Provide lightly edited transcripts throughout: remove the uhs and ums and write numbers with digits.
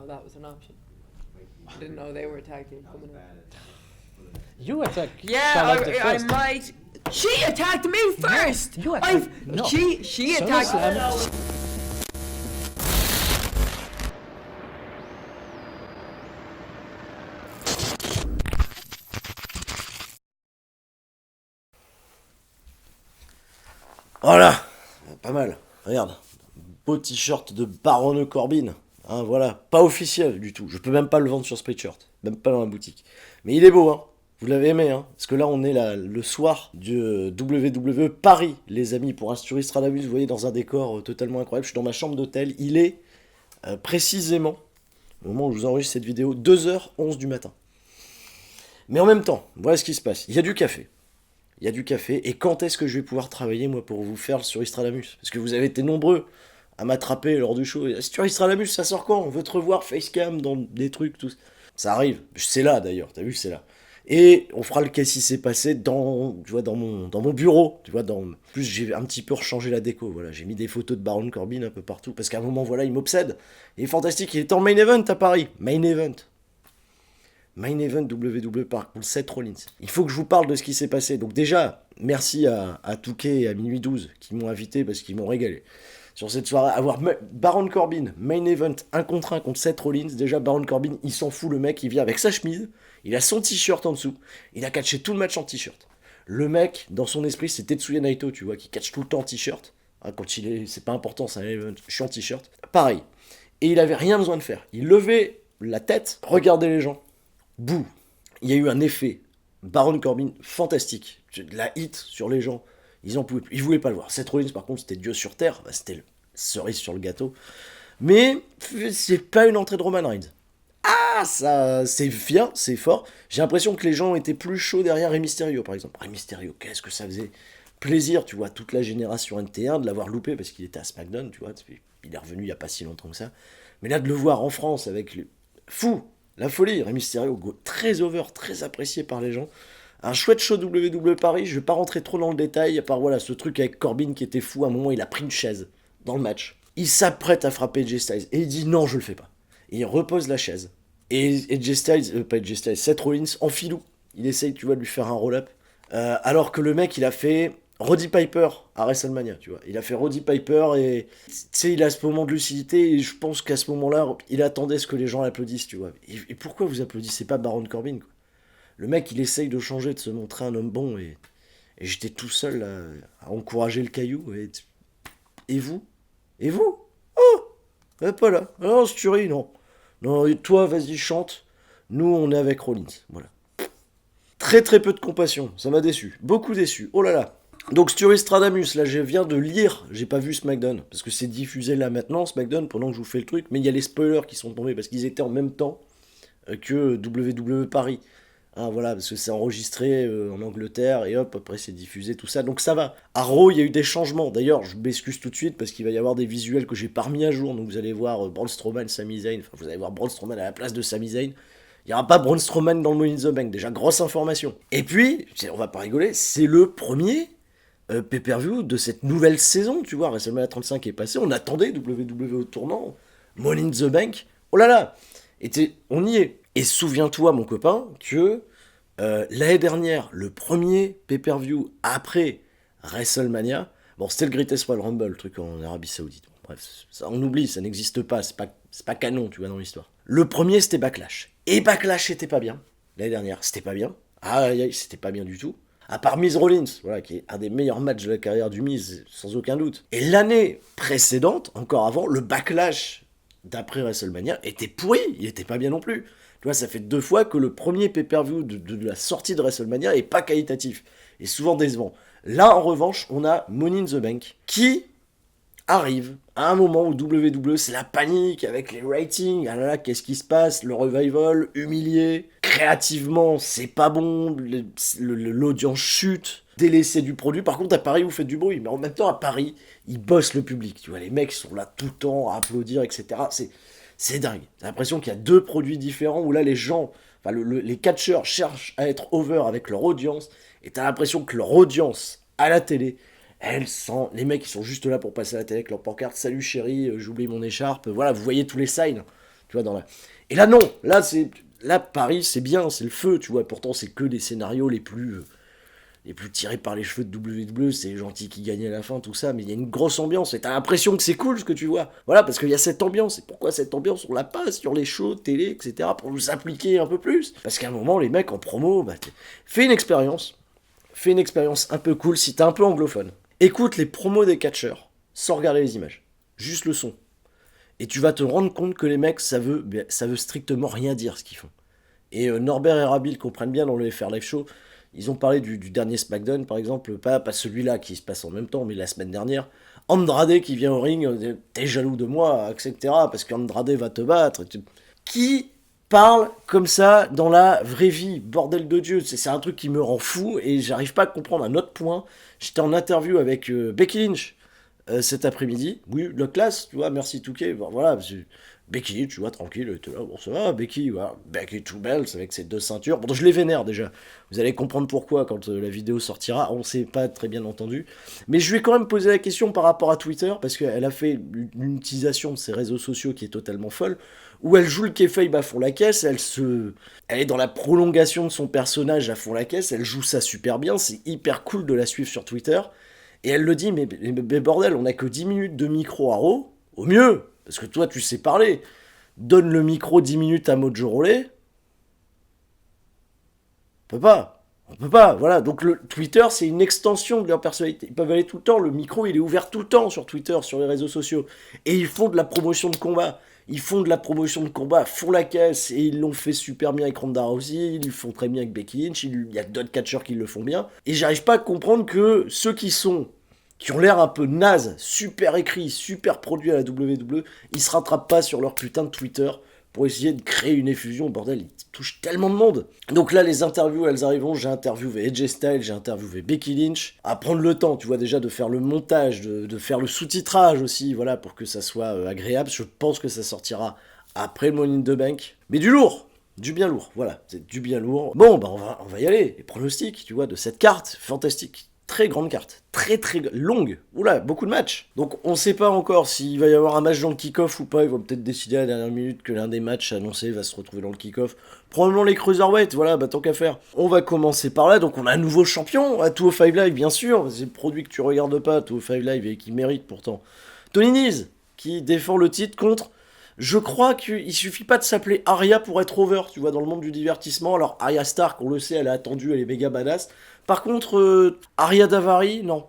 that was an option. I didn't know they were a tag team coming in. You attack Yeah, Charlotte I first. might. She attacked me first. you attacked- no. She attacked. SummerSlam. Voilà, pas mal. Regarde, beau t-shirt de Baron Corbin. Hein, voilà, pas officiel du tout. Je peux même pas le vendre sur Spreadshirt, même pas dans la boutique. Mais il est beau, hein. Vous l'avez aimé, hein. Parce que là, on est là, le soir du WWE Paris, les amis, pour Asturies Stradamus. Vous voyez, dans un décor totalement incroyable. Je suis dans ma chambre d'hôtel. Il est précisément, au moment où je vous enregistre cette vidéo, 2h11 du matin. Mais en même temps, voilà ce qui se passe. Il y a du café. Il y a du café. Et quand est-ce que je vais pouvoir travailler, moi, pour vous faire sur Stradamus? Parce que vous avez été nombreux à m'attraper lors du show. Sur Stradamus, ça sort quand? On veut te revoir facecam dans des trucs, tout. Ça arrive. C'est là, d'ailleurs. T'as vu, c'est là. Et on fera le qu'est-ce qui s'est passé dans, tu vois, dans mon bureau. Tu vois, en plus, j'ai un petit peu rechangé la déco. Voilà, j'ai mis des photos de Baron Corbin un peu partout. Parce qu'à un moment, voilà, il m'obsède. Il est fantastique. Il est en main event à Paris. Main event. Main Event WWE par Seth Rollins. Il faut que je vous parle de ce qui s'est passé. Donc déjà, merci à Touquet et à Minuit 12 qui m'ont invité parce qu'ils m'ont régalé. Sur cette soirée, avoir Baron Corbin, Main Event, 1 contre 1 contre Seth Rollins. Déjà, Baron Corbin, il s'en fout, le mec, il vient avec sa chemise, il a son t-shirt en dessous, il a catché tout le match en t-shirt. Le mec, dans son esprit, c'est Tetsuya Naito, tu vois, qui catch tout le temps en t-shirt. Hein, quand il est, c'est pas important, c'est un event, je suis en t-shirt. Pareil. Et il avait rien besoin de faire. Il levait la tête, regardait les gens. Bouh, il y a eu un effet Baron Corbin fantastique. La hit sur les gens, ils en pouvaient plus. Ils voulaient pas le voir. Seth Rollins, par contre, c'était Dieu sur terre. Bah, c'était le cerise sur le gâteau. Mais c'est pas une entrée de Roman Reigns. Ah, ça, c'est bien, c'est fort. J'ai l'impression que les gens étaient plus chauds derrière Rey Mysterio, par exemple. Rey Mysterio, qu'est-ce que ça faisait plaisir, tu vois, toute la génération NT1 de l'avoir loupé parce qu'il était à SmackDown, tu vois. Il est revenu il y a pas si longtemps que ça. Mais là, de le voir en France avec le fou. La folie, Rey Mysterio, très over, très apprécié par les gens. Un chouette show WWE Paris, je vais pas rentrer trop dans le détail, à part voilà, ce truc avec Corbin qui était fou, à un moment il a pris une chaise dans le match. Il s'apprête à frapper AJ Styles, et il dit non, je le fais pas. Et il repose la chaise. Et AJ Styles, pas AJ Styles, Seth Rollins, en filou. Il essaye, tu vois, de lui faire un roll-up. Alors que le mec, il a fait Roddy Piper à WrestleMania, tu vois. Il a fait Roddy Piper et, tu sais, il a ce moment de lucidité et je pense qu'à ce moment-là, il attendait ce que les gens applaudissent, tu vois. Et pourquoi vous applaudissez pas Baron Corbin, quoi? Le mec, il essaye de changer, de se montrer un homme bon et j'étais tout seul à encourager le caillou et vous? Et vous? Oh, pas là. Non, Sturie, non. Non, et toi, vas-y, chante. Nous, on est avec Rollins, voilà. Très très peu de compassion, ça m'a déçu. Beaucoup déçu, oh là là. Donc Sturie Stradamus, là je viens de lire, j'ai pas vu SmackDown, parce que c'est diffusé là maintenant, SmackDown, pendant que je vous fais le truc, mais il y a les spoilers qui sont tombés, parce qu'ils étaient en même temps que WWE Paris. Hein, voilà, parce que c'est enregistré en Angleterre, et hop, après c'est diffusé, tout ça, donc ça va. À Raw, il y a eu des changements, d'ailleurs, je m'excuse tout de suite, parce qu'il va y avoir des visuels que j'ai pas remis à jour, donc vous allez voir Braun Strowman, Sami Zayn, enfin vous allez voir Braun Strowman à la place de Sami Zayn. Il n'y aura pas Braun Strowman dans le Money in the Bank, déjà grosse information. Et puis, on va pas rigoler, c'est le premier pay-per-view de cette nouvelle saison, tu vois, WrestleMania 35 est passé, on attendait WWE au tournant, Money in the Bank, oh là là, on y est. Et souviens-toi, mon copain, que l'année dernière, le premier pay-per-view après WrestleMania, bon, c'était le Greatest Royal Rumble, le truc en Arabie Saoudite. Bon, bref, ça, on oublie, ça n'existe pas, c'est pas canon, tu vois, dans l'histoire. Le premier, c'était Backlash. Et Backlash, c'était pas bien. L'année dernière, c'était pas bien. Ah, aïe, aïe, c'était pas bien du tout. À part Miz Rollins, voilà, qui est un des meilleurs matchs de la carrière du Miz, sans aucun doute. Et l'année précédente, encore avant, le Backlash d'après WrestleMania était pourri, il était pas bien non plus. Tu vois, ça fait 2 fois que le premier pay-per-view de la sortie de WrestleMania est pas qualitatif, et souvent décevant. Là, en revanche, on a Money in the Bank, qui arrive à un moment où WWE, c'est la panique avec les ratings, ah là là, qu'est-ce qui se passe, le revival, humilié, créativement, c'est pas bon, l'audience chute, délaissé du produit. Par contre, à Paris, vous faites du bruit, mais en même temps, à Paris, ils bossent le public, tu vois, les mecs sont là tout le temps à applaudir, etc. C'est dingue. T'as l'impression qu'il y a 2 produits différents où là, les gens, enfin, les catcheurs cherchent à être over avec leur audience, et t'as l'impression que leur audience à la télé, les mecs ils sont juste là pour passer à la télé avec leur pancarte, salut chérie, j'oublie mon écharpe, voilà, vous voyez tous les signs, tu vois, Et là, non, là, Paris, c'est bien, c'est le feu, tu vois, pourtant, c'est que des scénarios les plus tirés par les cheveux de WWE, c'est les gentils qui gagnent à la fin, tout ça, mais il y a une grosse ambiance, et t'as l'impression que c'est cool ce que tu vois. Voilà, parce qu'il y a cette ambiance, et pourquoi cette ambiance, on l'a pas sur les shows, télé, etc., pour nous impliquer un peu plus. Parce qu'à un moment, les mecs en promo, fais une expérience un peu cool si t'es un peu anglophone. Écoute les promos des catcheurs, sans regarder les images, juste le son. Et tu vas te rendre compte que les mecs, ça veut strictement rien dire ce qu'ils font. Et Norbert et Rabil comprennent bien dans le FR Live Show. Ils ont parlé du dernier SmackDown, par exemple, pas celui-là qui se passe en même temps, mais la semaine dernière. Andrade qui vient au ring, t'es jaloux de moi, etc. Parce qu'Andrade va te battre. Qui parle comme ça dans la vraie vie, bordel de Dieu, c'est un truc qui me rend fou et j'arrive pas à comprendre un autre point. J'étais en interview avec Becky Lynch cet après-midi. Oui, la classe, tu vois, merci Touquet. Bon, voilà, Becky, tu vois, tranquille, était là, bon, ça va, Becky, voilà. Becky Two Belts avec ses 2 ceintures. Bon, je les vénère déjà. Vous allez comprendre pourquoi quand la vidéo sortira. On s'est pas très bien entendu. Mais je lui ai quand même posé la question par rapport à Twitter, parce qu'elle a fait une utilisation de ses réseaux sociaux qui est totalement folle, où elle joue le kayfabe à fond la caisse, elle est dans la prolongation de son personnage à fond la caisse, elle joue ça super bien, c'est hyper cool de la suivre sur Twitter. Et elle le dit, mais bordel, on a que 10 minutes de micro à Raw, au mieux, parce que toi tu sais parler. Donne le micro 10 minutes à Mojo Rawley. On peut pas, voilà. Donc le Twitter, c'est une extension de leur personnalité. Ils peuvent aller tout le temps, le micro, il est ouvert tout le temps sur Twitter, sur les réseaux sociaux. Et ils font de la promotion de combat. Font la caisse, et ils l'ont fait super bien avec Ronda Rousey, ils le font très bien avec Becky Lynch, il y a d'autres catcheurs qui le font bien. Et j'arrive pas à comprendre que ceux qui ont l'air un peu nazes, super écrits, super produits à la WWE, ils se rattrapent pas sur leur putain de Twitter pour essayer de créer une effusion, bordel, ils touchent tellement de monde. Donc là, les interviews, elles arriveront, j'ai interviewé AJ Styles, j'ai interviewé Becky Lynch, à prendre le temps, tu vois, déjà de faire le montage, de faire le sous-titrage aussi, voilà, pour que ça soit agréable. Je pense que ça sortira après le Money in the Bank. Mais du lourd, du bien lourd, voilà, c'est du bien lourd. Bon, bah on va y aller, les pronostics, tu vois, de cette carte, fantastique. Très grande carte, très longue, oula, beaucoup de matchs. Donc on sait pas encore s'il va y avoir un match dans le kick-off ou pas, ils vont peut-être décider à la dernière minute que l'un des matchs annoncés va se retrouver dans le kick-off. Probablement les Cruiserweight, voilà, bah tant qu'à faire. On va commencer par là, donc on a un nouveau champion à 205 Live, bien sûr, c'est le produit que tu regardes pas, 205 Live, et qui mérite pourtant. Tony Nese, qui défend le titre contre... Je crois qu'il suffit pas de s'appeler Arya pour être over, tu vois, dans le monde du divertissement. Alors, Arya Stark, on le sait, elle est attendue, elle est méga badass. Par contre, Arya Davari, non.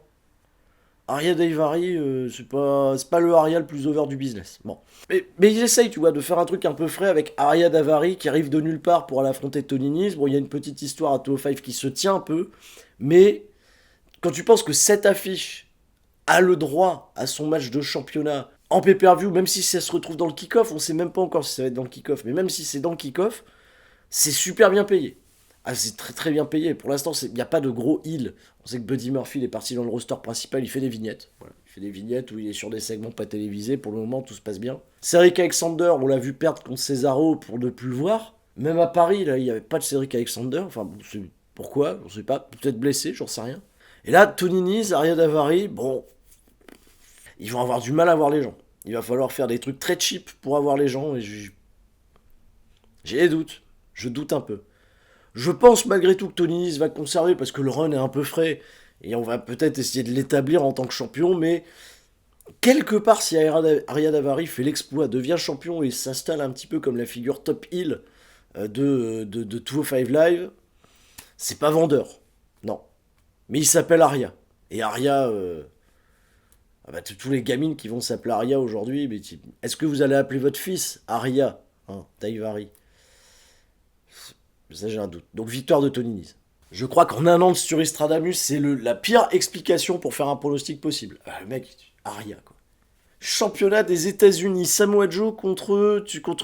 Arya Davari, c'est pas le Arya le plus over du business. Bon. Mais ils essayent, tu vois, de faire un truc un peu frais avec Arya Davari qui arrive de nulle part pour aller affronter Tony Nese. Bon, il y a une petite histoire à 205 qui se tient un peu, mais quand tu penses que cette affiche a le droit à son match de championnat en pay-per-view, même si ça se retrouve dans le kick-off, on sait même pas encore si ça va être dans le kick-off, mais même si c'est dans le kick-off, c'est super bien payé. Ah, c'est très très bien payé. Pour l'instant, il n'y a pas de gros heal. On sait que Buddy Murphy, il est parti dans le roster principal, il fait des vignettes. Voilà. Il fait des vignettes où il est sur des segments pas télévisés. Pour le moment, tout se passe bien. Cedric Alexander, on l'a vu perdre contre Cesaro pour ne plus le voir. Même à Paris, là, il n'y avait pas de Cedric Alexander. Enfin, bon, pourquoi on sait pas. Peut-être blessé, j'en sais rien. Et là, Tony Nese, Arya Davari, bon, ils vont avoir du mal à voir les gens. Il va falloir faire des trucs très cheap pour avoir les gens. Et j'ai des doutes. Je doute un peu. Je pense malgré tout que Tony Nese va conserver parce que le run est un peu frais. Et on va peut-être essayer de l'établir en tant que champion. Mais quelque part, si Arya Davari fait l'exploit, devient champion et s'installe un petit peu comme la figure top heel de 205 Live, c'est pas vendeur. Non. Mais il s'appelle Arya. Et Arya... tous les gamines qui vont s'appeler Arya aujourd'hui, mais est-ce que vous allez appeler votre fils Arya, Daivari? Ça, j'ai un doute. Donc, victoire de Tony Nese. Je crois qu'en un an de Stradamus, c'est la pire explication pour faire un pronostic possible. Le mec, Arya, quoi. Championnat des États-Unis, Samoa Joe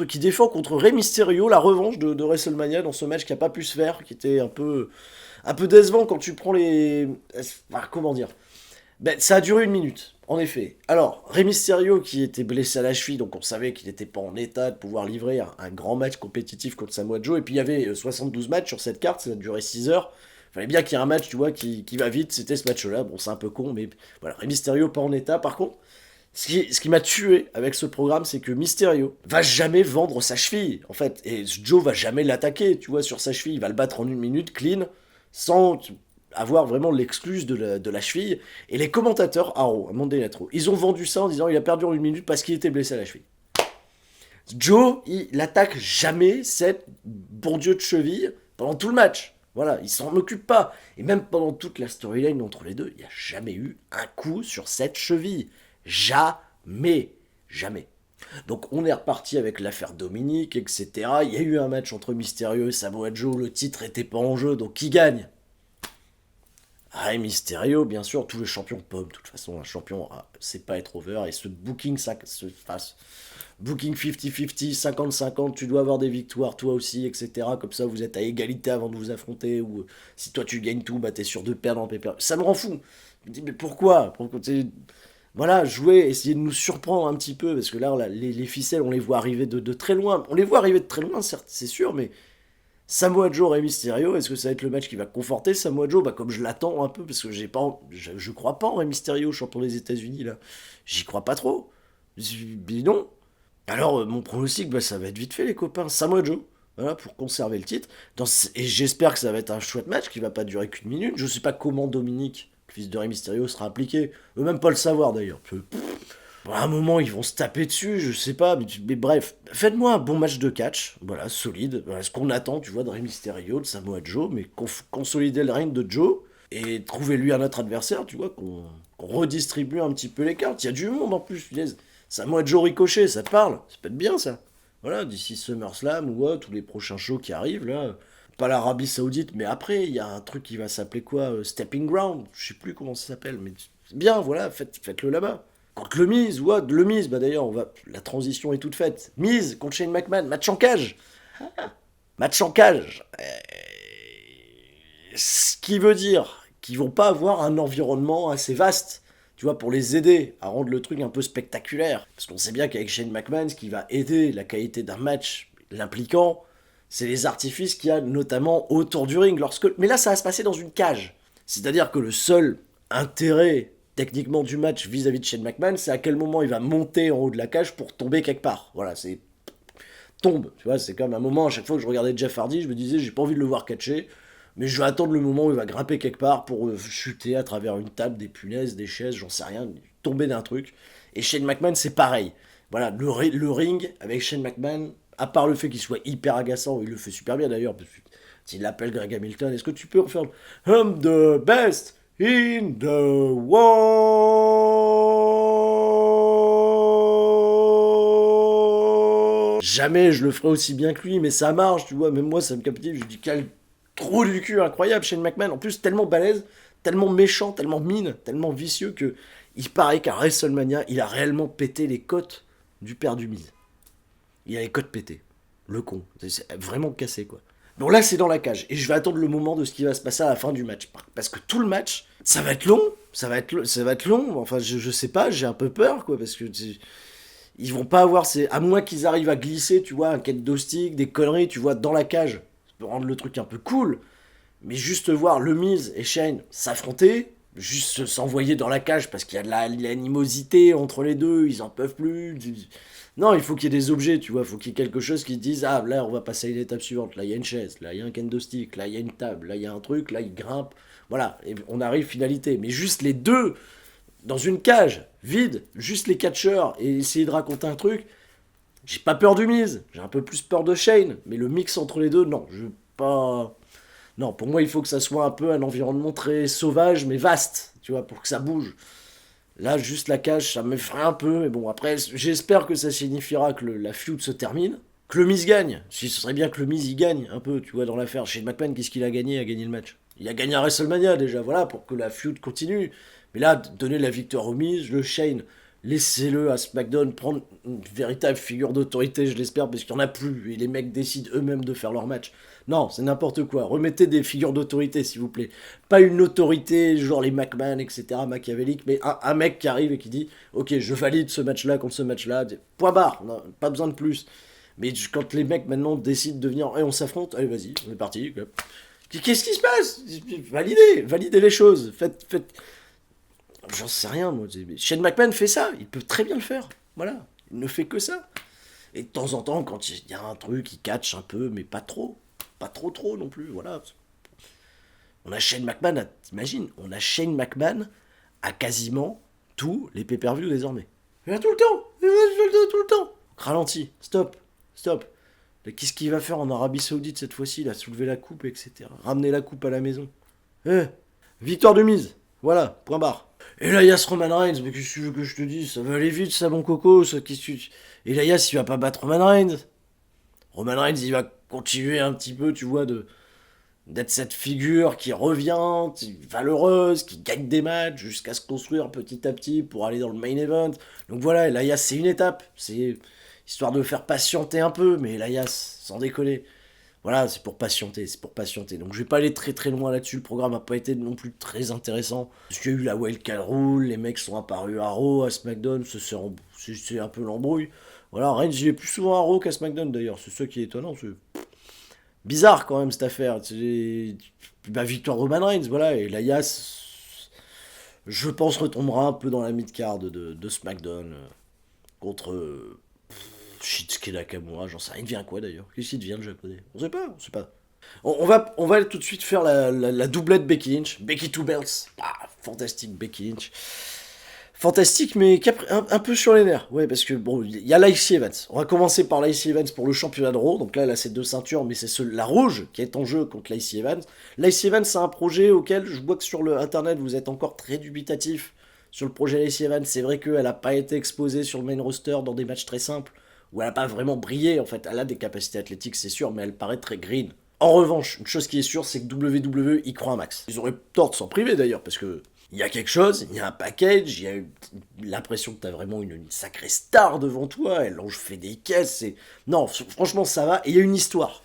qui défend contre Rey Mysterio, la revanche de WrestleMania dans ce match qui n'a pas pu se faire, qui était un peu décevant quand tu prends les... comment dire, ça a duré 1 minute, en effet. Alors, Rey Mysterio qui était blessé à la cheville, donc on savait qu'il n'était pas en état de pouvoir livrer un grand match compétitif contre Samoa Joe. Et puis il y avait 72 matchs sur cette carte, ça a duré 6 heures. Il fallait bien qu'il y ait un match, tu vois, qui va vite. C'était ce match-là. Bon, c'est un peu con, mais voilà. Rey Mysterio pas en état. Par contre, Ce qui m'a tué avec ce programme, c'est que Mysterio va jamais vendre sa cheville, en fait. Et Joe va jamais l'attaquer, tu vois, sur sa cheville. Il va le battre en 1 minute, clean, sans avoir vraiment l'excuse de la cheville. Et les commentateurs, à Monday Night Raw, ils ont vendu ça en disant il a perdu en 1 minute parce qu'il était blessé à la cheville. Joe, il attaque jamais cette bon Dieu de cheville pendant tout le match. Voilà, il s'en occupe pas. Et même pendant toute la storyline entre les deux, il n'y a jamais eu un coup sur cette cheville. Jamais. Jamais. Donc on est reparti avec l'affaire Dominique, etc. Il y a eu un match entre Mysterio et Samoa Joe, le titre était pas en jeu, donc qui gagne? Ah, Mysterio, bien sûr, tous les champions pommes, de toute façon, un champion, c'est pas être over, et ce booking, booking 50-50, 50-50, tu dois avoir des victoires toi aussi, etc. Comme ça, vous êtes à égalité avant de vous affronter, ou si toi tu gagnes tout, bah t'es sûr de perdre en paper. Ça me rend fou. Je me dis, mais pourquoi voilà, jouer, essayer de nous surprendre un petit peu, parce que là, les ficelles, on les voit arriver de très loin. On les voit arriver de très loin, certes, c'est sûr, mais Samoa Joe, Rey Mysterio, est-ce que ça va être le match qui va conforter Samoa Joe? Bah, comme je l'attends un peu, parce que je crois pas en Rey Mysterio, champion des États-Unis là. J'y crois pas trop. Mais non. Alors, mon pronostic, bah, ça va être vite fait, les copains. Samoa Joe, voilà, pour conserver le titre. Et j'espère que ça va être un chouette match qui va pas durer qu'1 minute. Je sais pas comment Dominique, le fils de Rey Mysterio, sera impliqué. Eux même pas le savoir d'ailleurs. À un moment, ils vont se taper dessus, je sais pas, mais bref, faites-moi un bon match de catch, voilà, solide, voilà, ce qu'on attend, tu vois, de Rey Mysterio, de Samoa Joe, mais consolider le règne de Joe, et trouver-lui un autre adversaire, tu vois, qu'on redistribue un petit peu les cartes, il y a du monde en plus, punaise. Samoa Joe Ricochet, ça te parle? Ça peut être bien, ça. Voilà, d'ici SummerSlam, ou tous les prochains shows qui arrivent, là, pas l'Arabie Saoudite, mais après, il y a un truc qui va s'appeler quoi, Stepping Ground, je sais plus comment ça s'appelle, mais c'est bien, voilà, faites-le là-bas. Contre le Miz, le Miz, bah d'ailleurs, la transition est toute faite. Miz contre Shane McMahon, match en cage. Match en cage. Ce qui veut dire qu'ils vont pas avoir un environnement assez vaste, tu vois, pour les aider à rendre le truc un peu spectaculaire. Parce qu'on sait bien qu'avec Shane McMahon, ce qui va aider la qualité d'un match l'impliquant, c'est les artifices qu'il y a notamment autour du ring. Mais là, ça va se passer dans une cage. C'est-à-dire que le seul intérêt techniquement du match vis-à-vis de Shane McMahon, c'est à quel moment il va monter en haut de la cage pour tomber quelque part. Voilà, c'est tombe, tu vois, c'est comme un moment, à chaque fois que je regardais Jeff Hardy, je me disais, j'ai pas envie de le voir catcher, mais je vais attendre le moment où il va grimper quelque part pour chuter à travers une table, des punaises, des chaises, j'en sais rien, tomber d'un truc. Et Shane McMahon, c'est pareil. Voilà, le ring avec Shane McMahon, à part le fait qu'il soit hyper agaçant, il le fait super bien d'ailleurs, parce qu'il l'appelle Greg Hamilton, est-ce que tu peux refaire I'm the best in the world. Jamais je le ferai aussi bien que lui, mais ça marche, tu vois. Même moi, ça me captive. Je dis quel trou du cul incroyable, Shane McMahon. En plus, tellement balèze, tellement méchant, tellement mine, tellement vicieux que il paraît qu'à WrestleMania, il a réellement pété les côtes du père du Miz. Il a les côtes pétées. Le con. C'est vraiment cassé, quoi. Bon, là, c'est dans la cage. Et je vais attendre le moment de ce qui va se passer à la fin du match. Parce que tout le match, ça va être long. Ça va être long. Enfin, je sais pas, j'ai un peu peur, quoi. Parce que ils vont pas avoir à moins qu'ils arrivent à glisser, tu vois, un kendo stick, des conneries, tu vois, dans la cage. Ça peut rendre le truc un peu cool. Mais juste voir le Miz et Shane s'affronter, juste s'envoyer dans la cage parce qu'il y a de l'animosité entre les deux, ils en peuvent plus. Non, il faut qu'il y ait des objets, tu vois, il faut qu'il y ait quelque chose qui te dise, ah, là, on va passer à l'étape suivante, là, il y a une chaise, là, il y a un kendo stick, là, il y a une table, là, il y a un truc, là, il grimpe, voilà, et on arrive finalité. Mais juste les deux, dans une cage, vide, juste les catcheurs, et essayer de raconter un truc, j'ai pas peur du Miz, j'ai un peu plus peur de Shane, mais le mix entre les deux, non, je veux pas... Non, pour moi, il faut que ça soit un peu un environnement très sauvage, mais vaste, tu vois, pour que ça bouge. Là, juste la cage, ça m'effraie un peu, mais bon, après, j'espère que ça signifiera que la feud se termine, que le Miz gagne. Si ce serait bien que le Miz, il gagne un peu, tu vois, dans l'affaire. Shane McMahon, qu'est-ce qu'il a gagné? Il a gagné le match. Il a gagné à WrestleMania, déjà, voilà, pour que la feud continue. Mais là, donner la victoire au Miz, le Shane, laissez-le à SmackDown prendre une véritable figure d'autorité, je l'espère, parce qu'il n'y en a plus, et les mecs décident eux-mêmes de faire leur match. Non, c'est n'importe quoi. Remettez des figures d'autorité, s'il vous plaît. Pas une autorité, genre les McMahon, etc., machiavélique, mais un mec qui arrive et qui dit « Ok, je valide ce match-là contre ce match-là. » Point barre, non, pas besoin de plus. Mais quand les mecs, maintenant, décident de venir « on s'affronte, allez, vas-y, on est parti. » Qu'est-ce qui se passe? Validez les choses. Faites... J'en sais rien, moi. Shane McMahon fait ça, il peut très bien le faire. Voilà, il ne fait que ça. Et de temps en temps, quand il y a un truc, il catch un peu, mais pas trop. Pas trop non plus, voilà. On a Shane McMahon, t'imagines, on a Shane McMahon à quasiment tous les pay-per-views désormais. Il va tout le temps, tout le temps. Ralenti, stop. Qu'est-ce qu'il va faire en Arabie Saoudite cette fois-ci? Il a soulevé la coupe, etc. Ramener la coupe à la maison. Victoire de mise. Voilà, point barre. Elias Roman Reigns, mais qu'est-ce que tu veux que je te dise? Ça va aller vite, ça, mon coco. Ça, Elias, il va pas battre Roman Reigns. Roman Reigns, il va continuer un petit peu, tu vois, d'être cette figure qui revient, valeureuse, qui gagne des matchs jusqu'à se construire petit à petit pour aller dans le main event. Donc voilà, Elias, c'est une étape. C'est histoire de faire patienter un peu, mais Elias, sans déconner. Voilà, c'est pour patienter. Donc je vais pas aller très très loin là-dessus, le programme a pas été non plus très intéressant. Parce qu'il y a eu la wildcard rule, les mecs sont apparus à Raw, à SmackDown, c'est un peu l'embrouille. Voilà, Reigns, il est plus souvent à Raw qu'à SmackDown d'ailleurs, c'est ça qui est étonnant, c'est bizarre quand même cette affaire. Victoire Roman Reigns, voilà, et Elias, je pense, retombera un peu dans la mid-card de SmackDown contre Shinsuke Nakamura, j'en sais rien. Il devient quoi d'ailleurs? Qu'est-ce qu'il devient le japonais? On sait pas. On va tout de suite faire la doublette Becky Lynch. Becky Two Belts. Ah, fantastique Becky Lynch. Fantastique, mais un peu sur les nerfs. Ouais, parce que bon, il y a l'IC Events. On va commencer par l'IC Events pour le championnat de Raw. Donc là, c'est 2 ceintures, mais c'est la rouge qui est en jeu contre l'IC Events. L'IC Events, c'est un projet auquel je vois que sur le internet, vous êtes encore très dubitatif sur le projet l'IC Events. C'est vrai qu'elle n'a pas été exposée sur le main roster dans des matchs très simples, où elle n'a pas vraiment brillé. En fait, elle a des capacités athlétiques, c'est sûr, mais elle paraît très green. En revanche, une chose qui est sûre, c'est que WWE y croit un max. Ils auraient tort de s'en priver d'ailleurs, parce que il y a quelque chose, il y a un package, il y a l'impression que t'as vraiment une sacrée star devant toi, elle fait des caisses, non, franchement ça va, et il y a une histoire.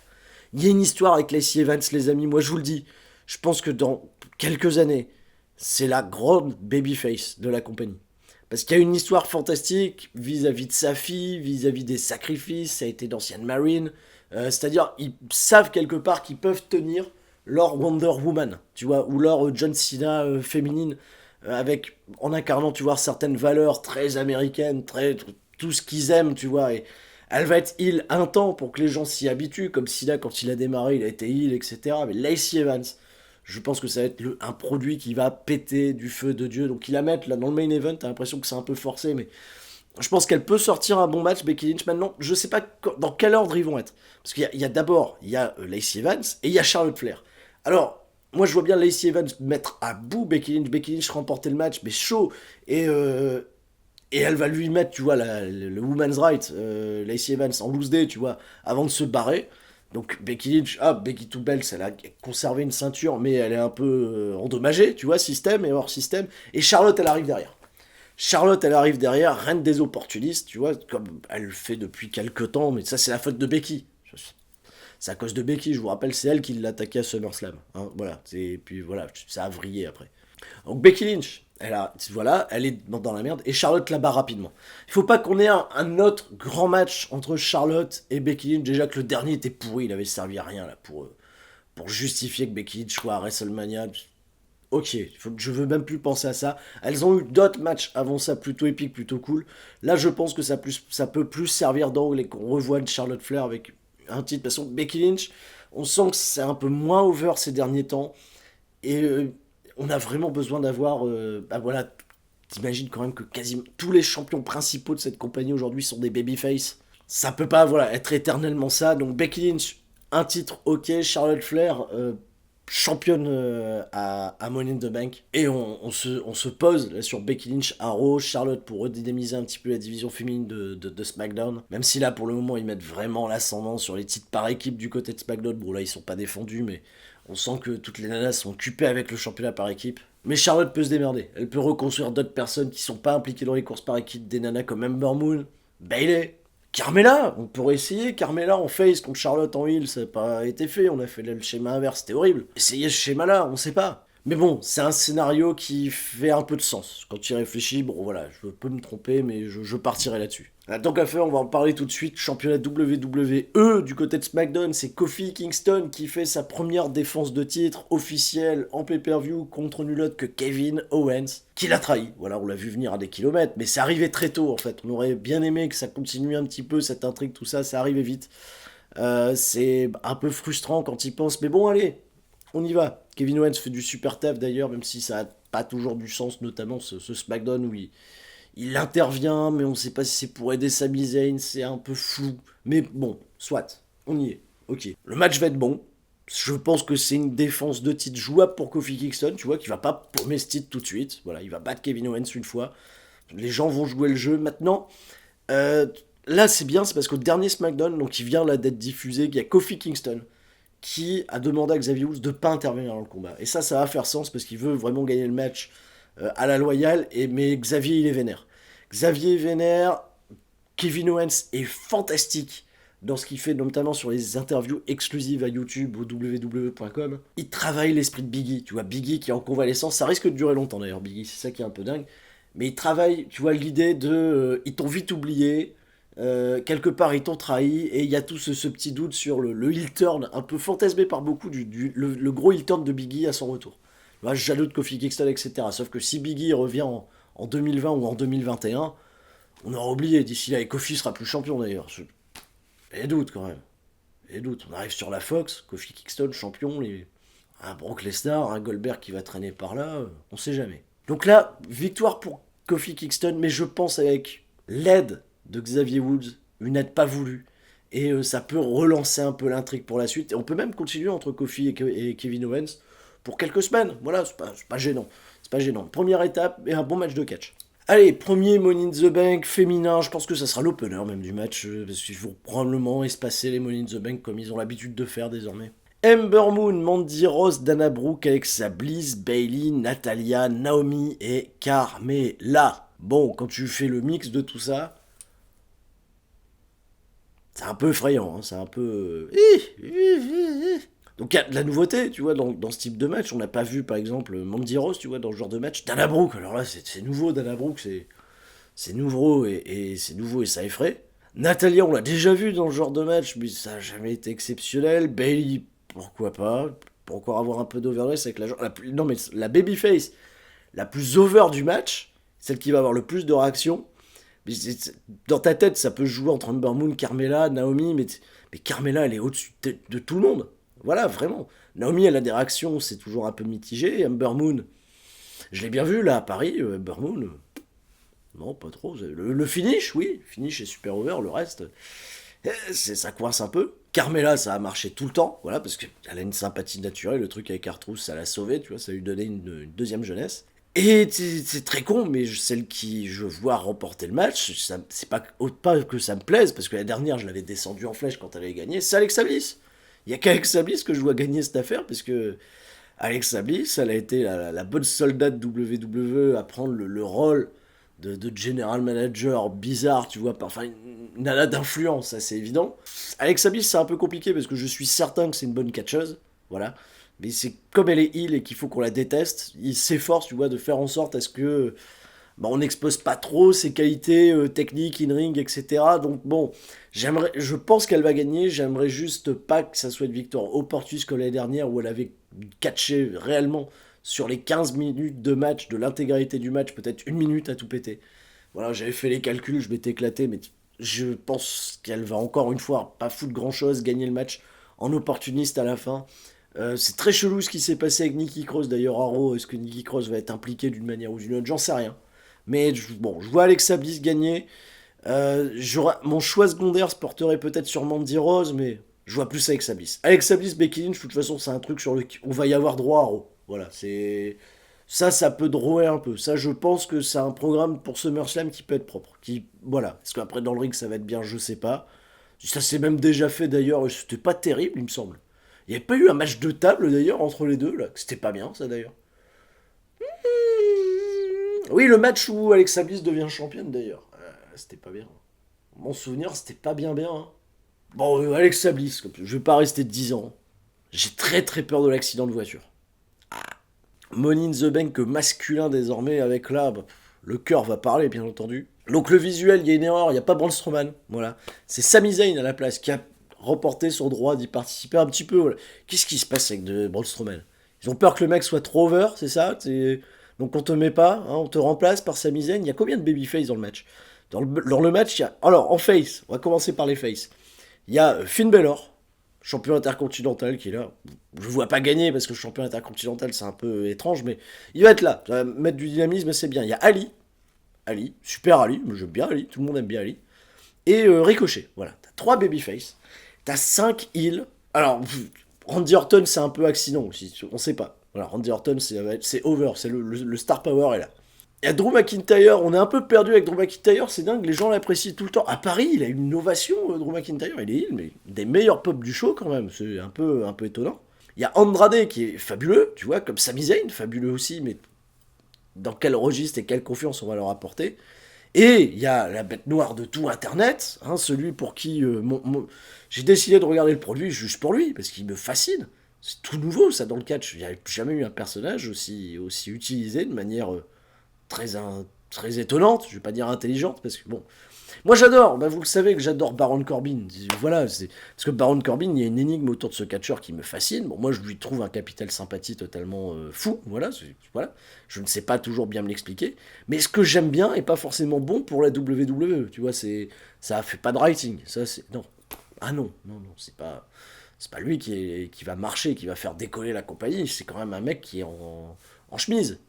Il y a une histoire avec Lacey Evans, les amis, moi je vous le dis, je pense que dans quelques années, c'est la grande babyface de la compagnie. Parce qu'il y a une histoire fantastique vis-à-vis de sa fille, vis-à-vis des sacrifices, ça a été d'anciennes marines, c'est-à-dire ils savent quelque part qu'ils peuvent tenir leur Wonder Woman, tu vois, ou leur John Cena féminine, en incarnant, tu vois, certaines valeurs très américaines, tout ce qu'ils aiment, tu vois, et elle va être heel un temps pour que les gens s'y habituent, comme Cena quand il a démarré, il a été heel, etc. Mais Lacey Evans, je pense que ça va être un produit qui va péter du feu de Dieu, donc ils la mettent là dans le main event, t'as l'impression que c'est un peu forcé, mais je pense qu'elle peut sortir un bon match, Becky Lynch. Maintenant, je sais pas dans quel ordre ils vont être. Parce qu'il y a d'abord, il y a Lacey Evans et il y a Charlotte Flair. Alors, moi je vois bien Lacey Evans mettre à bout Becky Lynch. Becky Lynch remporter le match, mais chaud. Et elle va lui mettre, tu vois, le woman's right, Lacey Evans en loose day, tu vois, avant de se barrer. Donc Becky Lynch, Becky Two Belts, elle a conservé une ceinture, mais elle est un peu endommagée, tu vois, système et hors système. Et Charlotte, elle arrive derrière, reine des opportunistes, tu vois, comme elle le fait depuis quelques temps, mais ça c'est la faute de Becky. C'est à cause de Becky, je vous rappelle, c'est elle qui l'a attaqué à SummerSlam. Hein, voilà, puis voilà, ça a vrillé après. Donc Becky Lynch, elle est dans la merde, et Charlotte la bat rapidement. Il faut pas qu'on ait un autre grand match entre Charlotte et Becky Lynch, déjà que le dernier était pourri, il avait servi à rien là pour justifier que Becky Lynch soit à WrestleMania. Ok, je veux même plus penser à ça. Elles ont eu d'autres matchs avant ça plutôt épiques, plutôt cool. Là, je pense que ça peut plus servir d'angle et qu'on revoit une Charlotte Flair avec un titre. De toute façon, Becky Lynch, on sent que c'est un peu moins over ces derniers temps. Et on a vraiment besoin d'avoir... voilà, t'imagines quand même que quasiment tous les champions principaux de cette compagnie aujourd'hui sont des babyface. Ça peut pas être éternellement ça. Donc Becky Lynch, un titre, ok. Charlotte Flair... championne à Money in the Bank, et on se pose là sur Becky Lynch à Raw, Charlotte pour redynamiser un petit peu la division féminine de SmackDown, même si là pour le moment ils mettent vraiment l'ascendant sur les titres par équipe du côté de SmackDown. Bon là ils sont pas défendus, mais on sent que toutes les nanas sont occupées avec le championnat par équipe. Mais Charlotte peut se démerder, elle peut reconstruire d'autres personnes qui sont pas impliquées dans les courses par équipe, des nanas comme Ember Moon, Bayley, Carmella, on pourrait essayer Carmella en face contre Charlotte en heel, ça n'a pas été fait, on a fait le schéma inverse, c'était horrible. Essayez ce schéma-là, on sait pas. Mais bon, c'est un scénario qui fait un peu de sens. Quand tu y réfléchis, bon voilà, je peux me tromper, mais je partirai là-dessus. Tant qu'à faire, on va en parler tout de suite. Championnat WWE du côté de SmackDown, c'est Kofi Kingston qui fait sa première défense de titre officielle en pay-per-view contre nul autre que Kevin Owens, qui l'a trahi. Voilà, on l'a vu venir à des kilomètres, mais c'est arrivé très tôt en fait. On aurait bien aimé que ça continue un petit peu, cette intrigue, tout ça, ça arrivait vite. C'est un peu frustrant quand il pense, mais bon, allez, on y va. Kevin Owens fait du super taf d'ailleurs, même si ça n'a pas toujours du sens, notamment ce SmackDown où il intervient, mais on ne sait pas si c'est pour aider Sami Zayn, c'est un peu flou. Mais bon, soit, on y est. Ok. Le match va être bon. Je pense que c'est une défense de titre jouable pour Kofi Kingston, tu vois, qui va pas paumer ce titre tout de suite. Voilà, il va battre Kevin Owens une fois. Les gens vont jouer le jeu. Maintenant, là c'est bien, c'est parce qu'au dernier SmackDown, donc qui vient là d'être diffusé, il y a Kofi Kingston qui a demandé à Xavier Woods de ne pas intervenir dans le combat. Et ça va faire sens parce qu'il veut vraiment gagner le match à la loyale, mais Xavier il est vénère. Xavier est vénère, Kevin Owens est fantastique dans ce qu'il fait, notamment sur les interviews exclusives à YouTube ou www.com. Il travaille l'esprit de Biggie, tu vois, Biggie qui est en convalescence, ça risque de durer longtemps d'ailleurs, Biggie, c'est ça qui est un peu dingue, mais il travaille, tu vois, l'idée de ils t'ont vite oublié, quelque part ils t'ont trahi, et il y a tout ce petit doute sur le heel turn, un peu fantasmé par beaucoup, le gros heel turn de Biggie à son retour. Là, jaloux de Kofi Kingston, etc. Sauf que si Biggie revient en 2020 ou en 2021, on aura oublié d'ici là, et Kofi sera plus champion d'ailleurs. Il y a des doutes quand même. Il y a des doutes. On arrive sur la Fox, Kofi Kingston champion, un Brock Lesnar, un Goldberg qui va traîner par là, on sait jamais. Donc là, victoire pour Kofi Kingston, mais je pense avec l'aide de Xavier Woods, une aide pas voulue, et ça peut relancer un peu l'intrigue pour la suite. Et on peut même continuer entre Kofi et Kevin Owens pour quelques semaines. Voilà, c'est pas gênant. C'est pas gênant. Première étape et un bon match de catch. Allez, premier Money in the Bank féminin, je pense que ça sera l'opener même du match, parce qu'il faut probablement espacer les Money in the Bank comme ils ont l'habitude de faire désormais. Ember Moon, Mandy Rose, Dana Brooke, Alexa Bliss, Bayley, Natalia, Naomi et Carmella. Bon, quand tu fais le mix de tout ça, c'est un peu effrayant, hein, c'est un peu... Donc il y a de la nouveauté, tu vois, dans ce type de match. On n'a pas vu, par exemple, Mandy Rose, tu vois, dans ce genre de match. Dana Brooke, alors là, c'est nouveau, Dana Brooke, c'est nouveau et c'est nouveau et ça effraie. Natalia, on l'a déjà vu dans ce genre de match, mais ça n'a jamais été exceptionnel. Bayley, pourquoi pas, pour encore avoir un peu d'overness avec non, mais la babyface la plus over du match, celle qui va avoir le plus de réactions. Dans ta tête, ça peut jouer entre Ember Moon, Carmella, Naomi, mais Carmella, elle est au-dessus de tout le monde. Voilà, vraiment. Naomi, elle a des réactions, c'est toujours un peu mitigé. Ember Moon, je l'ai bien vu là à Paris, Ember Moon, non, pas trop. Le finish, oui, le finish est super over, le reste, ça coince un peu. Carmella, ça a marché tout le temps, voilà, parce qu'elle a une sympathie naturelle, le truc avec Artrousse, ça l'a sauvé, tu vois, ça lui donnait une deuxième jeunesse. Et c'est très con, mais celle qui je vois remporter le match, c'est pas que ça me plaise, parce que la dernière, je l'avais descendue en flèche quand elle avait gagné, c'est Alexa Bliss. Il n'y a qu'Alexa Bliss que je vois gagner cette affaire, parce que Alexa Bliss, elle a été la bonne soldate WWE à prendre le rôle de general manager bizarre, tu vois, enfin une nana d'influence, ça c'est évident. Alexa Bliss, c'est un peu compliqué, parce que je suis certain que c'est une bonne catcheuse, voilà. Mais c'est comme elle est heel et qu'il faut qu'on la déteste, il s'efforce, tu vois, de faire en sorte à ce que on n'expose pas trop ses qualités techniques, in-ring, etc. Donc bon, je pense qu'elle va gagner, j'aimerais juste pas que ça soit une victoire opportuniste comme l'année dernière où elle avait catché réellement sur les 15 minutes de match, de l'intégralité du match, peut-être une minute à tout péter. Voilà, j'avais fait les calculs, je m'étais éclaté, mais je pense qu'elle va encore une fois pas foutre grand-chose, gagner le match en opportuniste à la fin. C'est très chelou ce qui s'est passé avec Nikki Cross d'ailleurs à Raw. Est-ce que Nikki Cross va être impliquée d'une manière ou d'une autre? J'en sais rien. Mais bon, je vois Alexa Bliss gagner. Mon choix secondaire se porterait peut-être sur Mandy Rose, mais je vois plus Alexa Bliss. Alexa Bliss, Becky Lynch, de toute façon, c'est un truc sur lequel on va y avoir droit à Raw. Voilà, c'est... Ça peut drawer un peu. Ça, je pense que c'est un programme pour SummerSlam qui peut être propre. Voilà. Est-ce qu'après, dans le ring, ça va être bien? Je sais pas. Ça s'est même déjà fait, d'ailleurs, et c'était pas terrible, il me semble. Il n'y avait pas eu un match de table, d'ailleurs, entre les deux, là. C'était pas bien, ça, d'ailleurs. Oui, le match où Alexa Bliss devient championne, d'ailleurs. C'était pas bien. Mon souvenir, c'était pas bien. Hein. Bon, Alexa Bliss, je vais pas rester 10 ans. J'ai très très peur de l'accident de voiture. Money in the Bank masculin désormais, avec là, le cœur va parler, bien entendu. Donc le visuel, il y a une erreur, il n'y a pas Braun Strowman, voilà. C'est Sami Zayn à la place qui a remporté son droit d'y participer un petit peu. Voilà. Qu'est-ce qui se passe avec Braun Strowman? Ils ont peur que le mec soit trop over, c'est ça? Donc on te met pas, hein, on te remplace par Sami Zayn. Il y a combien de babyface dans le match? Dans le match, il y a... Alors en face, on va commencer par les face. Il y a Finn Balor, champion intercontinental qui est là. Je ne vois pas gagner parce que le champion intercontinental c'est un peu étrange, mais il va être là. Ça va mettre du dynamisme, c'est bien. Il y a Ali, super Ali, moi j'aime bien Ali, tout le monde aime bien Ali. Et Ricochet, voilà. T'as 3 babyface, t'as 5 heals. Alors, Randy Orton c'est un peu accident aussi, on sait pas. Voilà, Randy Orton c'est over, c'est le star power est là. Il y a Drew McIntyre, on est un peu perdu avec Drew McIntyre, c'est dingue, les gens l'apprécient tout le temps. À Paris, il a eu une ovation, Drew McIntyre, il est heal, mais des meilleurs pop du show quand même, c'est un peu étonnant. Il y a Andrade qui est fabuleux, tu vois, comme Sami Zayn, fabuleux aussi, mais dans quel registre et quelle confiance on va leur apporter. Et il y a la bête noire de tout Internet, hein, celui pour qui j'ai décidé de regarder le produit juste pour lui, parce qu'il me fascine. C'est tout nouveau ça dans le catch, il n'y a jamais eu un personnage aussi utilisé de manière très étonnante, je vais pas dire intelligente, parce que bon... Moi j'adore, bah vous le savez que j'adore Baron Corbin, voilà, parce que Baron Corbin, il y a une énigme autour de ce catcheur qui me fascine, bon moi je lui trouve un capital sympathie totalement fou, voilà, je ne sais pas toujours bien me l'expliquer, mais ce que j'aime bien est pas forcément bon pour la WWE, tu vois, ça fait pas de writing, ça c'est, non, non, c'est pas lui qui va marcher, qui va faire décoller la compagnie, c'est quand même un mec qui est en chemise,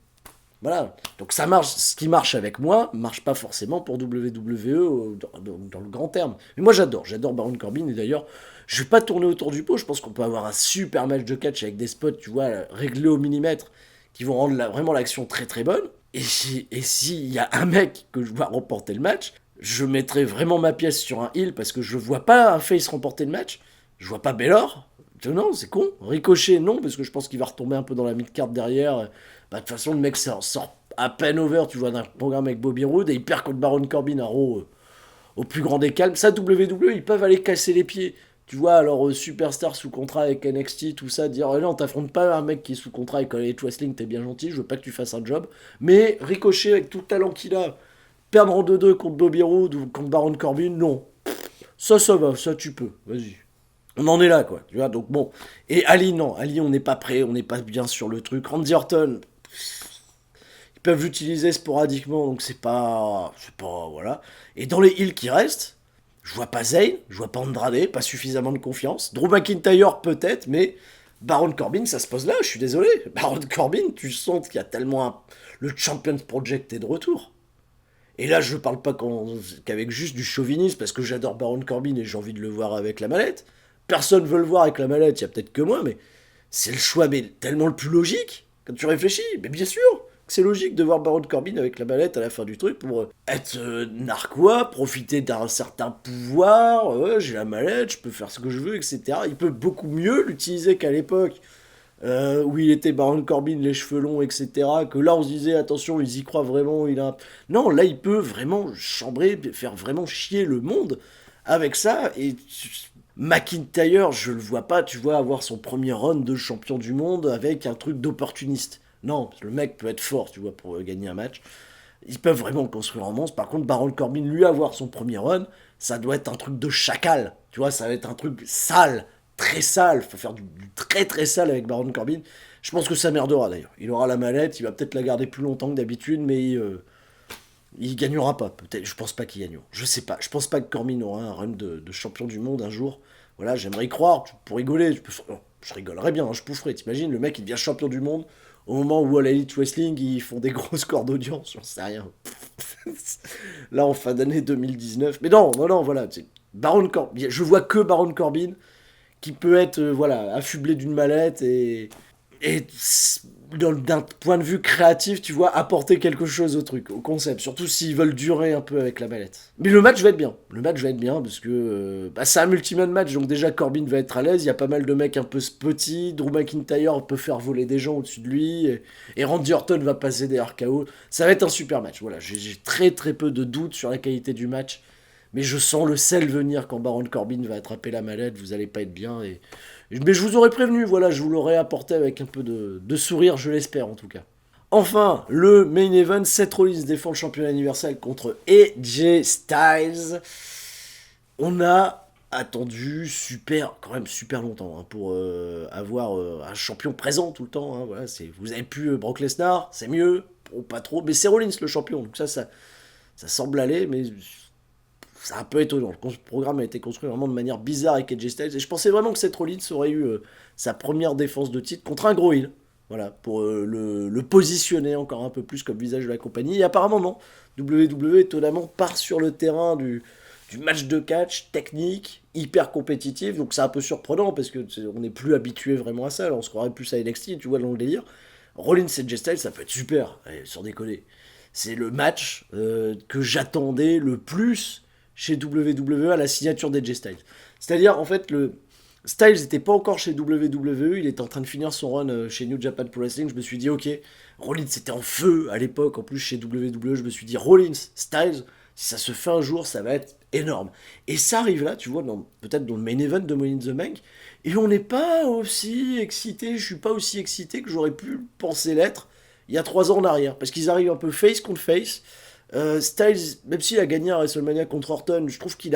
voilà. Donc ça marche, ce qui marche avec moi, marche pas forcément pour WWE dans le grand terme. Mais moi j'adore Baron Corbin, et d'ailleurs, je vais pas tourner autour du pot, je pense qu'on peut avoir un super match de catch avec des spots, tu vois, réglés au millimètre, qui vont rendre vraiment l'action très très bonne. Et s'il y a un mec que je vois remporter le match, je mettrai vraiment ma pièce sur un heal, parce que je vois pas un face remporter le match, je vois pas Baylor. Non, c'est con. Ricochet, non, parce que je pense qu'il va retomber un peu dans la mid-card derrière. Bah, de toute façon, le mec sort à peine over, tu vois, d'un programme avec Bobby Roode, et il perd contre Baron Corbin à Raw au plus grand des calmes. Ça, WWE, ils peuvent aller casser les pieds. Tu vois, alors Superstar sous contrat avec NXT, tout ça, dire non, t'affrontes pas un mec qui est sous contrat avec Elite Wrestling, t'es bien gentil, je veux pas que tu fasses un job. Mais Ricochet, avec tout le talent qu'il a, perdre en 2-2 contre Bobby Roode ou contre Baron Corbin, non. Ça va, ça tu peux, vas-y. On en est là, quoi, tu vois, donc bon. Et Ali, non, Ali, on n'est pas prêt, on n'est pas bien sur le truc. Randy Orton, ils peuvent l'utiliser sporadiquement, donc voilà. Et dans les heals qui restent, je vois pas Zayn, je vois pas Andrade, pas suffisamment de confiance. Drew McIntyre, peut-être, mais Baron Corbin, ça se pose là, je suis désolé. Baron Corbin, tu sens qu'il y a tellement le Champions Project est de retour. Et là, je parle pas qu'avec juste du chauvinisme, parce que j'adore Baron Corbin et j'ai envie de le voir avec la mallette. Personne veut le voir avec la mallette, il y a peut-être que moi, mais c'est le choix mais tellement le plus logique quand tu réfléchis. Mais bien sûr que c'est logique de voir Baron Corbin avec la mallette à la fin du truc pour être narquois, profiter d'un certain pouvoir. J'ai la mallette, je peux faire ce que je veux, etc. Il peut beaucoup mieux l'utiliser qu'à l'époque où il était Baron Corbin, les cheveux longs, etc. Que là on se disait attention, ils y croient vraiment. Non, là il peut vraiment chambrer, faire vraiment chier le monde avec ça et McIntyre, je le vois pas, tu vois, avoir son premier run de champion du monde avec un truc d'opportuniste. Non, le mec peut être fort, tu vois, pour gagner un match. Ils peuvent vraiment construire un monstre. Par contre, Baron Corbin, lui, avoir son premier run, ça doit être un truc de chacal. Tu vois, ça va être un truc sale, très sale. Faut faire du très très sale avec Baron Corbin. Je pense que ça merdera d'ailleurs. Il aura la mallette, il va peut-être la garder plus longtemps que d'habitude, mais il gagnera pas, peut-être. Je pense pas qu'il gagnera. Je sais pas. Je pense pas que Corbin aura un run de champion du monde un jour. Voilà, j'aimerais y croire. Pour rigoler, je rigolerais bien, hein, je poufferais. T'imagines, le mec il devient champion du monde au moment où à la Elite Wrestling ils font des gros scores d'audience, j'en sais rien. Là en fin d'année 2019. Mais non, voilà. Baron Corbin. Je vois que Baron Corbin qui peut être voilà, affublé d'une mallette et d'un point de vue créatif, tu vois, apporter quelque chose au truc, au concept. Surtout s'ils veulent durer un peu avec la mallette. Mais le match va être bien. Le match va être bien parce que c'est un multi-man match. Donc déjà, Corbin va être à l'aise. Il y a pas mal de mecs un peu petits. Drew McIntyre peut faire voler des gens au-dessus de lui. Et Randy Orton va passer des RKO. Ça va être un super match. Voilà, j'ai très très peu de doutes sur la qualité du match. Mais je sens le sel venir quand Baron Corbin va attraper la mallette. Vous allez pas être bien. Mais je vous aurais prévenu, voilà, je vous l'aurais apporté avec un peu de sourire, je l'espère en tout cas. Enfin, le main event, Seth Rollins défend le championnat universel contre AJ Styles. On a attendu quand même super longtemps hein, pour avoir un champion présent tout le temps. Hein, voilà, vous avez pu Brock Lesnar, c'est mieux, pas trop, mais c'est Rollins le champion, donc ça semble aller, mais c'est un peu étonnant. Le programme a été construit vraiment de manière bizarre avec AJ Styles, et je pensais vraiment que Seth Rollins aurait eu sa première défense de titre contre un gros heel. Voilà, pour le positionner encore un peu plus comme visage de la compagnie. Et apparemment non, WWE étonnamment part sur le terrain du match de catch technique, hyper compétitif, donc c'est un peu surprenant parce que on n'est plus habitué vraiment à ça, alors on se croirait plus à NXT, tu vois dans le délire. Rollins et AJ Styles, ça peut être super, allez, sans déconner. C'est le match que j'attendais le plus chez WWE à la signature d'AJ Styles. C'est-à-dire, en fait, Styles n'était pas encore chez WWE, il était en train de finir son run chez New Japan Pro Wrestling. Je me suis dit, ok, Rollins était en feu à l'époque, en plus chez WWE. Je me suis dit, Rollins, Styles, si ça se fait un jour, ça va être énorme. Et ça arrive là, tu vois, peut-être dans le main event de Money in the Bank, et on n'est pas aussi excité, je suis pas aussi excité que j'aurais pu penser l'être il y a 3 ans en arrière, parce qu'ils arrivent un peu face contre face. Styles, même s'il a gagné à WrestleMania contre Orton, je trouve il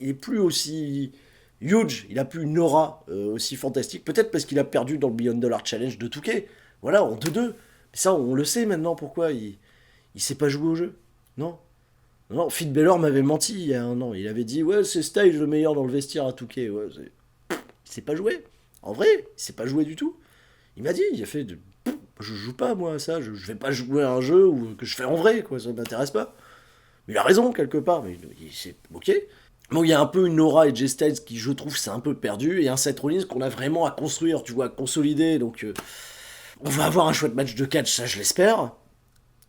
est plus aussi huge, il a plus une aura aussi fantastique, peut-être parce qu'il a perdu dans le Billion Dollar Challenge de Touquet, voilà, en 2-2. Mais ça, on le sait maintenant pourquoi il sait pas jouer au jeu. Non, Finn Balor m'avait menti il y a 1 an, il avait dit, ouais, c'est Styles le meilleur dans le vestiaire à Touquet, ouais, il sait pas jouer, en vrai, il sait pas jouer du tout. Il m'a dit, il a fait, je joue pas moi à ça, je vais pas jouer à un jeu que je fais en vrai, quoi, ça m'intéresse pas. Mais il a raison quelque part, mais c'est ok. Bon, il y a un peu une aura AJ Styles qui, je trouve, c'est un peu perdu, et un Seth Rollins qu'on a vraiment à construire, tu vois, à consolider, donc on va avoir un chouette match de catch, ça je l'espère.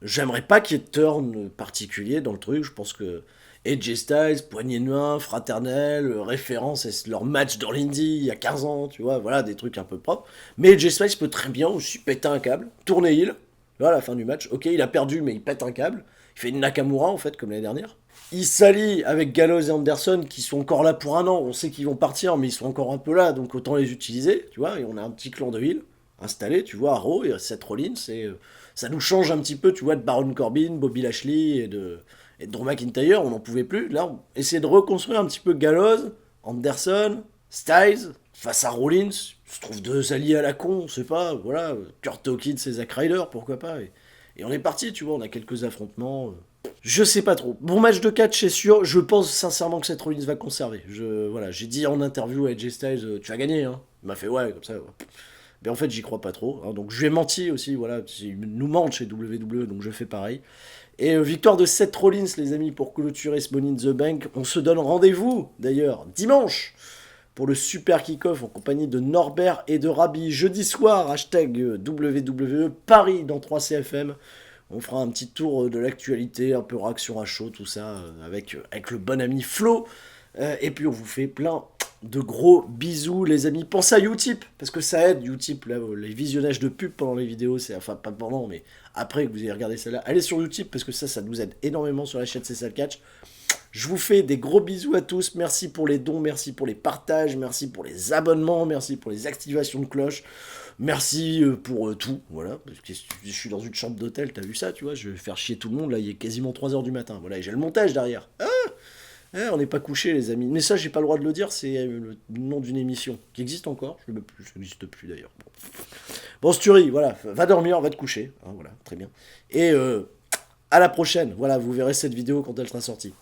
J'aimerais pas qu'il y ait de turn particulier dans le truc, je pense que AJ Styles, poignée de main, fraternelle, référence, c'est leur match dans l'indie il y a 15 ans, tu vois, voilà, des trucs un peu propres. Mais AJ Styles peut très bien aussi péter un câble, tourner heel, là, à la fin du match, ok, il a perdu, mais il pète un câble, il fait une Nakamura, en fait, comme l'année dernière. Il s'allie avec Gallows et Anderson, qui sont encore là pour 1 an, on sait qu'ils vont partir, mais ils sont encore un peu là, donc autant les utiliser, tu vois, et on a un petit clan de heel installé, tu vois, à Raw, et Seth Rollins, et ça nous change un petit peu, tu vois, de Baron Corbin, Bobby Lashley, et de Drew McIntyre, on n'en pouvait plus. Là, on essaie de reconstruire un petit peu Gallows, Anderson, Styles, face à Rollins. Je trouve 2 alliés à la con, on sait pas, voilà. Kurt Hawkins et Zack Ryder, pourquoi pas. Et on est parti, tu vois, on a quelques affrontements. Je sais pas trop. Bon match de catch, c'est sûr. Je pense sincèrement que Seth Rollins va conserver. Voilà, j'ai dit en interview à AJ Styles, tu as gagné, hein. Il m'a fait ouais, comme ça. Ouais. Mais en fait, j'y crois pas trop. Hein, donc je lui ai menti aussi, voilà. Il nous ment chez WWE, donc je fais pareil. Et victoire de Seth Rollins, les amis, pour clôturer ce Money in the Bank. On se donne rendez-vous, d'ailleurs, dimanche, pour le super kick-off en compagnie de Norbert et de Rabi. Jeudi soir, hashtag WWE Paris dans 3CFM. On fera un petit tour de l'actualité, un peu réaction à chaud, tout ça, avec le bon ami Flo. Et puis on vous fait plein de gros bisous, les amis. Pensez à Utip, parce que ça aide, Utip, là, les visionnages de pub pendant les vidéos, enfin pas pendant, mais après que vous ayez regardé celle-là, allez sur Utip, parce que ça nous aide énormément sur la chaîne C'est ça le catch. Je vous fais des gros bisous à tous, merci pour les dons, merci pour les partages, merci pour les abonnements, merci pour les activations de cloche, merci pour tout, voilà, parce que je suis dans une chambre d'hôtel, t'as vu ça, tu vois, je vais faire chier tout le monde, là, il est quasiment 3h du matin, voilà, et j'ai le montage derrière. On n'est pas couché, les amis. Mais ça, j'ai pas le droit de le dire, c'est le nom d'une émission qui existe encore. Je ne sais plus, ça n'existe plus d'ailleurs. Bon, Sturie, voilà, va dormir, va te coucher. Hein, voilà, très bien. Et à la prochaine. Voilà, vous verrez cette vidéo quand elle sera sortie.